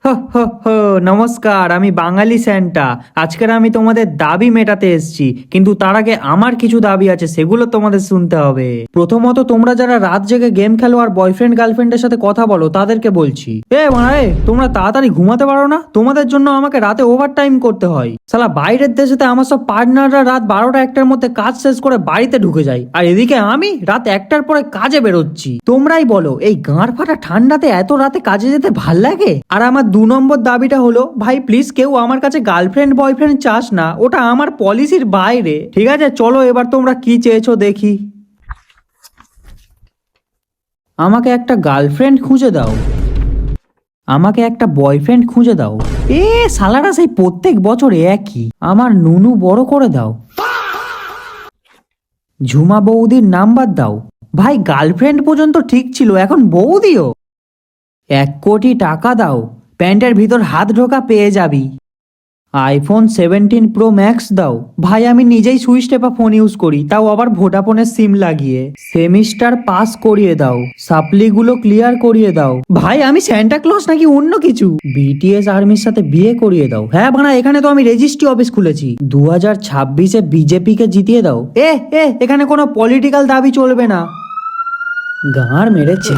হো হো হো, নমস্কার। আমি বাঙালি স্যান্টা। আজকের আমি তোমাদের দাবি মেটাতে এসেছি, কিন্তু তার আগে আমার কিছু দাবি আছে, সেগুলো তোমাদের শুনতে হবে। প্রথমত, তোমরা যারা রাত জেগে গেম খেলো আর বয়ফ্রেন্ড গার্লফ্রেন্ডের সাথে কথা বলো, তাদেরকে বলছি, তোমরা তাড়াতাড়ি ঘুমাতে পারো না? তোমাদের জন্য আমাকে রাতে ওভার টাইম করতে হয়। শালা বাইরের দেশেতে আমার সব পার্টনাররা রাত 12টা-1টার মধ্যে কাজ শেষ করে বাড়িতে ঢুকে যায়, আর এদিকে আমি রাত 1টার পরে কাজে বেরোচ্ছি। তোমরাই বলো, এই গাঁড় ফাটা ঠান্ডাতে এত রাতে কাজে যেতে ভাল লাগে? আর আমার 2 নম্বর দাবিটা হলো, ভাই প্লিজ কেউ আমার কাছে গার্লফ্রেন্ড বয়ফ্রেন্ড চাস না, ওটা আমার পলিসির বাইরে। ঠিক আছে, চলো এবার তোমরা কি চেয়েছো দেখি। আমাকে একটা গার্লফ্রেন্ড খুঁজে দাও, আমাকে একটা বয়ফ্রেন্ড খুঁজে দাও। শালারা সেই প্রত্যেক বছর একই। আমার নুনু বড় করে দাও। ঝুমা বৌদির নাম্বার দাও। ভাই গার্লফ্রেন্ড পর্যন্ত ঠিক ছিল, এখন বৌদিও। 1 কোটি টাকা দাও, প্যান্টের ভিতর হাত ঢোকা পেয়ে যাবি। আইফোন 17 প্রো ম্যাক্স দাও। ভাই আমি নিজেই সুইচ টেপা ফোন ইউজ করি, তাও আবার ভোডাফোনের সিম লাগিয়ে। সেমিস্টার পাস করিয়ে দাও, সাপ্লিগুলো ক্লিয়ার করিয়ে দাও। ভাই আমি সান্টা ক্লজ নাকি অন্য কিছু? বিটিএস আর্মির সাথে বিয়ে করিয়ে দাও। হ্যাঁ বানা, এখানে তো আমি রেজিস্ট্রি অফিস খুলেছি। 2026-এ বিজেপি কে জিতিয়ে দাও। এখানে কোনো পলিটিক্যাল দাবি চলবে না। গাঁড় মেরেছে।